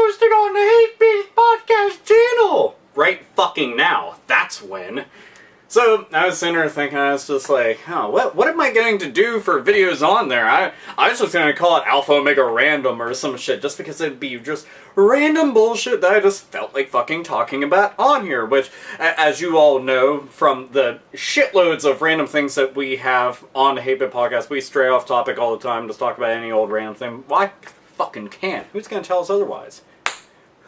posted on the Hate Beast Podcast channel! Right fucking now. That's when. So, I was sitting there thinking, I was just like, oh, what am I going to do for videos on there? I was just going to call it Alpha Omega Random or some shit, just because it'd be just random bullshit that I just felt like fucking talking about on here, which, as you all know, from the shitloads of random things that we have on the Hate Beast Podcast, we stray off topic all the time, just talk about any old random thing. Why fucking can't? Who's going to tell us otherwise?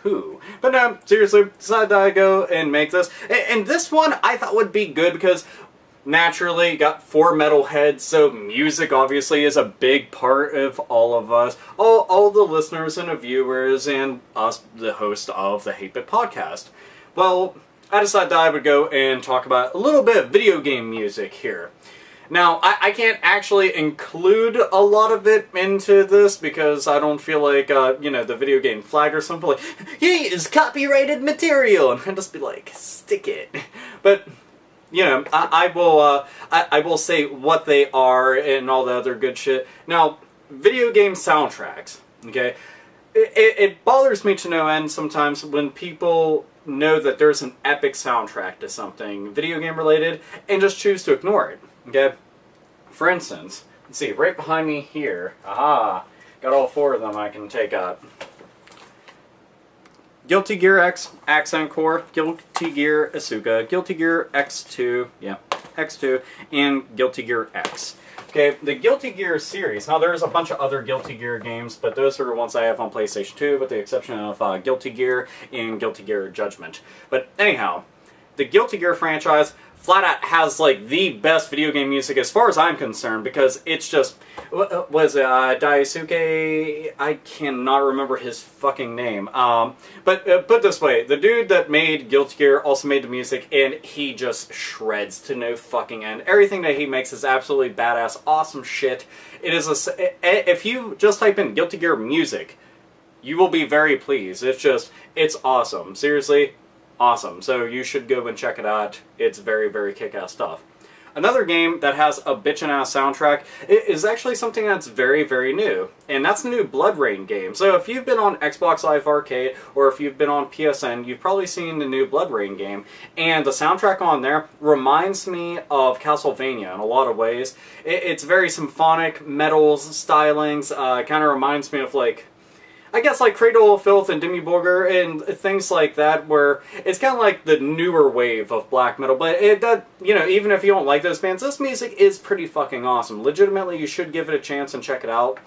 Who? But no, seriously, decided I go and make this. And this one I thought would be good because naturally got 4 metal heads, so music obviously is a big part of all of us. All the listeners and the viewers and us, the host of the Hate Beast Podcast. Well, I decided that I would go and talk about a little bit of video game music here. Now, I can't actually include a lot of it into this because I don't feel like, you know, the video game flag or something like, use copyrighted material, and I'll just be like, stick it. But, you know, I will say what they are and all the other good shit. Now, video game soundtracks, okay? It bothers me to no end sometimes when people know that there's an epic soundtrack to something video game related and just choose to ignore it. Okay, for instance, let's see, right behind me here, got all 4 of them I can take up. Guilty Gear X Accent Core, Guilty Gear Asuka, Guilty Gear X2, yeah, X2, and Guilty Gear X. Okay, the Guilty Gear series, now there's a bunch of other Guilty Gear games, but those are the ones I have on PlayStation 2, with the exception of Guilty Gear and Guilty Gear Judgment. But anyhow, the Guilty Gear franchise flat out has like the best video game music as far as I'm concerned, because it's just, was it Daisuke? I cannot remember his fucking name. But put it this way, the dude that made Guilty Gear also made the music, and he just shreds to no fucking end. Everything that he makes is absolutely badass, awesome shit. It is if you just type in Guilty Gear music, you will be very pleased. It's awesome. Seriously. Awesome. So you should go and check it out. It's very, very kick-ass stuff. Another game that has a bitchin'-ass soundtrack is actually something that's very, very new. And that's the new BloodRayne game. So if you've been on Xbox Live Arcade, or if you've been on PSN, you've probably seen the new BloodRayne game. And the soundtrack on there reminds me of Castlevania in a lot of ways. It's very symphonic, metals, stylings. Kind of reminds me of, like, I guess like Cradle of Filth and Dimmu Borgir and things like that, where it's kind of like the newer wave of black metal. But you know, even if you don't like those bands, this music is pretty fucking awesome. Legitimately, you should give it a chance and check it out.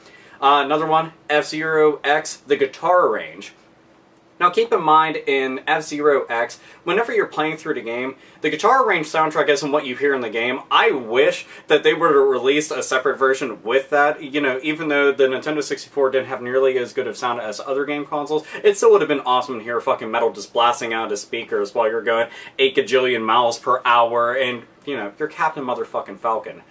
Another one, F-Zero X, the guitar arrange. Now keep in mind, in F-Zero X, whenever you're playing through the game, the guitar range soundtrack isn't what you hear in the game. I wish that they would have released a separate version with that. You know, even though the Nintendo 64 didn't have nearly as good of sound as other game consoles, it still would have been awesome to hear fucking metal just blasting out of speakers while you're going 8 gajillion miles per hour and, you know, you're Captain Motherfucking Falcon.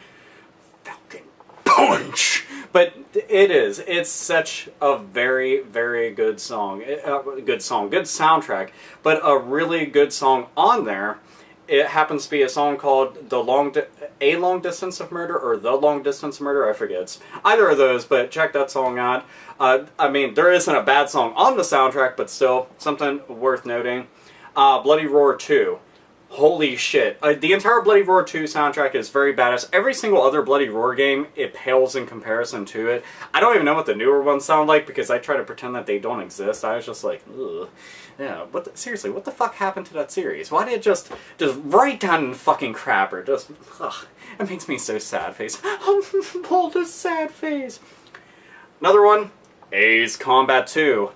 Falcon Punch! But it's such a very, very good song. Good soundtrack, but a really good song on there. It happens to be a song called A Long Distance of Murder, or The Long Distance of Murder, I forget. It's either of those, but check that song out. I mean, there isn't a bad song on the soundtrack, but still, something worth noting. Bloody Roar 2. Holy shit. The entire Bloody Roar 2 soundtrack is very badass. Every single other Bloody Roar game, it pales in comparison to it. I don't even know what the newer ones sound like because I try to pretend that they don't exist. I was just like, ugh. Yeah, seriously, what the fuck happened to that series? Why did it just write down fucking crap or just, ugh. It makes me so sad face. Pull the sad face. Another one, Ace Combat 2.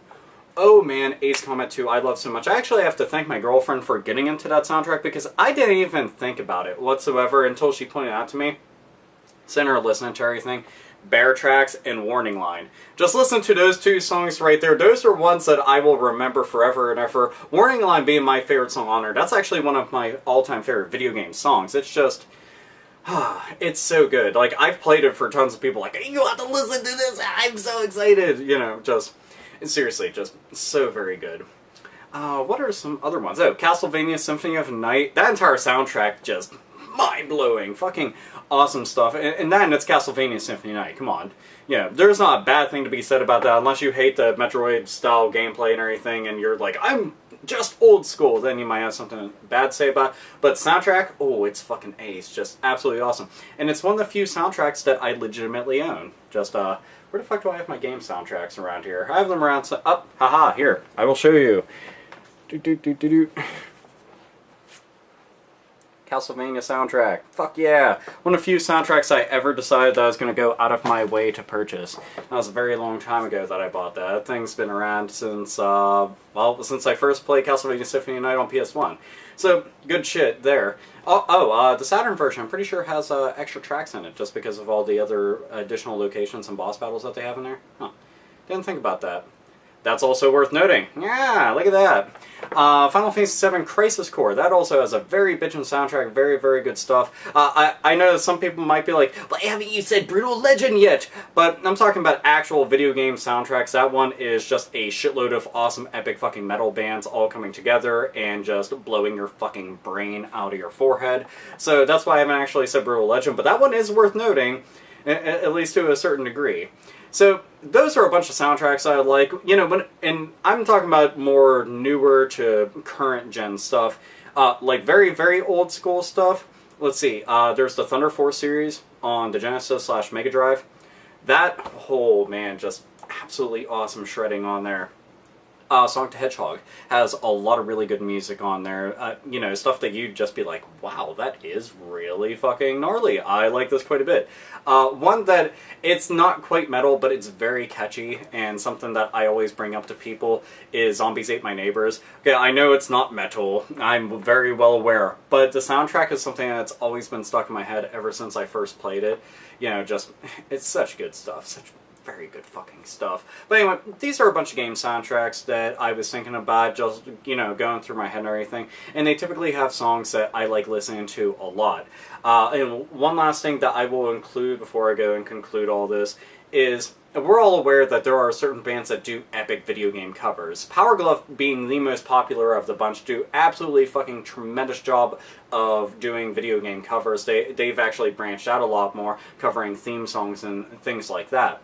Oh man, Ace Combat 2 I love so much. I actually have to thank my girlfriend for getting into that soundtrack because I didn't even think about it whatsoever until she pointed it out to me. Sitting there listening to everything. Bear Tracks and Warning Line. Just listen to those 2 songs right there. Those are ones that I will remember forever and ever. Warning Line being my favorite song on there. That's actually one of my all-time favorite video game songs. It's just, it's so good. Like, I've played it for tons of people like, you have to listen to this, I'm so excited. You know, just, seriously, just so very good. What are some other ones? Oh, Castlevania Symphony of the Night. That entire soundtrack just mind-blowing, fucking awesome stuff. And then it's Castlevania Symphony Night, come on. Yeah, there's not a bad thing to be said about that, unless you hate the Metroid-style gameplay and everything, and you're like, I'm just old school, then you might have something bad to say about it. But soundtrack, oh, it's fucking ace, just absolutely awesome. And it's one of the few soundtracks that I legitimately own. Just, where the fuck do I have my game soundtracks around here? I have them around, haha, here, I will show you. Castlevania soundtrack. Fuck yeah. One of the few soundtracks I ever decided that I was going to go out of my way to purchase. That was a very long time ago that I bought that. That thing's been around since, well, since I first played Castlevania Symphony Night on PS1. So, good shit there. The Saturn version I'm pretty sure has extra tracks in it, just because of all the other additional locations and boss battles that they have in there. Huh. Didn't think about that. That's also worth noting. Yeah, look at that. Final Fantasy VII Crisis Core. That also has a very bitchin' soundtrack. Very, very good stuff. I know some people might be like, but haven't you said Brutal Legend yet? But I'm talking about actual video game soundtracks. That one is just a shitload of awesome, epic fucking metal bands all coming together and just blowing your fucking brain out of your forehead. So that's why I haven't actually said Brutal Legend. But that one is worth noting, at least to a certain degree. So, those are a bunch of soundtracks I like, you know, and I'm talking about more newer to current gen stuff, like very, very old school stuff. Let's see, there's the Thunder Force series on the Genesis/Mega Drive. That whole, man, just absolutely awesome shredding on there. Sonic the Hedgehog has a lot of really good music on there. You know, stuff that you'd just be like, wow, that is really fucking gnarly. I like this quite a bit. One that, it's not quite metal, but it's very catchy, and something that I always bring up to people is Zombies Ate My Neighbors. Okay, I know it's not metal, I'm very well aware, but the soundtrack is something that's always been stuck in my head ever since I first played it. You know, just, it's such good stuff, such very good fucking stuff. But anyway, these are a bunch of game soundtracks that I was thinking about, just, you know, going through my head and everything. And they typically have songs that I like listening to a lot. And one last thing that I will include before I go and conclude all this is, we're all aware that there are certain bands that do epic video game covers. Power Glove, being the most popular of the bunch, do absolutely fucking tremendous job of doing video game covers. They've actually branched out a lot more, covering theme songs and things like that.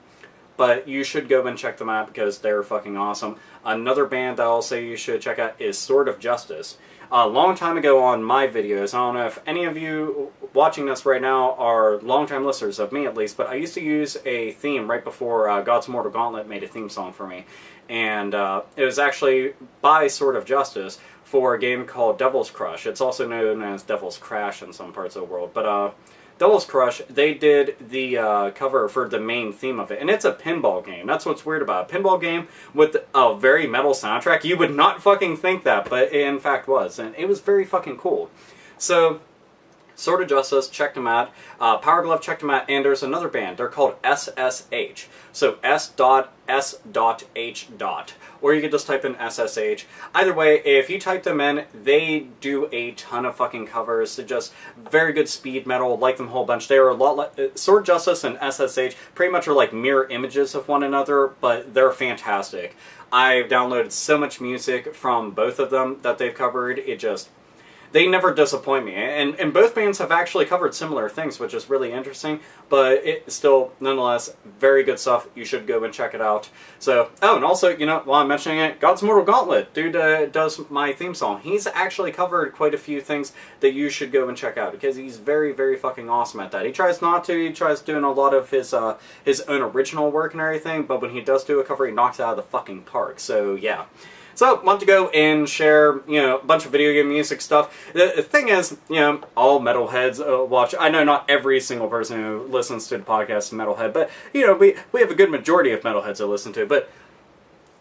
But you should go and check them out because they're fucking awesome. Another band that I'll say you should check out is Sword of Justice. A long time ago on my videos, I don't know if any of you watching this right now are long-time listeners of me at least, but I used to use a theme right before God's Mortal Gauntlet made a theme song for me. And it was actually by Sword of Justice for a game called Devil's Crush. It's also known as Devil's Crash in some parts of the world. But Devil's Crush, they did the cover for the main theme of it. And it's a pinball game. That's what's weird about it. A pinball game with a very metal soundtrack. You would not fucking think that, but it in fact was. And it was very fucking cool. So, Sword of Justice, checked them out. Power Glove, checked them out. And there's another band. They're called SSH. So, S.S.H. Or you could just type in SSH. Either way, if you type them in, they do a ton of fucking covers. They're just very good speed metal, like them a whole bunch. They are a lot like Sword Justice and SSH pretty much are like mirror images of one another, but they're fantastic. I've downloaded so much music from both of them that they've covered. It just, they never disappoint me. And both bands have actually covered similar things, which is really interesting, but it's still, nonetheless, very good stuff. You should go and check it out. So, oh, and also, you know, while I'm mentioning it, God's Mortal Gauntlet, dude does my theme song. He's actually covered quite a few things that you should go and check out, because he's very, very fucking awesome at that. He tries not to, he tries doing a lot of his own original work and everything, but when he does do a cover, he knocks it out of the fucking park. So, yeah. So, want to go and share, you know, a bunch of video game music stuff. The thing is, you know, all metalheads watch. I know not every single person who listens to the podcast is metalhead, but, you know, we have a good majority of metalheads that listen to it. But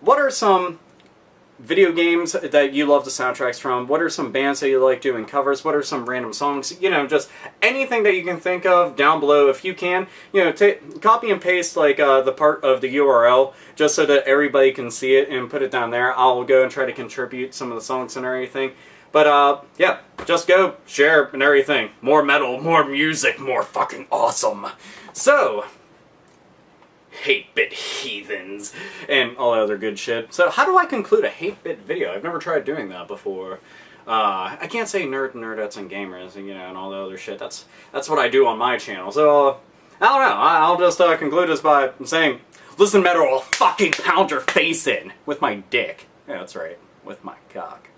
what are some video games that you love the soundtracks from? What are some bands that you like doing covers? What are some random songs? You know, just anything that you can think of down below if you can. You know, copy and paste like the part of the URL just so that everybody can see it and put it down there. I'll go and try to contribute some of the songs and everything. But yeah, just go, share and everything. More metal, more music, more fucking awesome. So, 8-bit heathens, and all other good shit. So how do I conclude a 8-bit video? I've never tried doing that before. I can't say nerdettes and gamers, you know, and all the other shit. That's what I do on my channel. So I don't know. I'll just conclude this by saying, listen, Metal, I'll fucking pound your face in with my dick. Yeah, that's right, with my cock.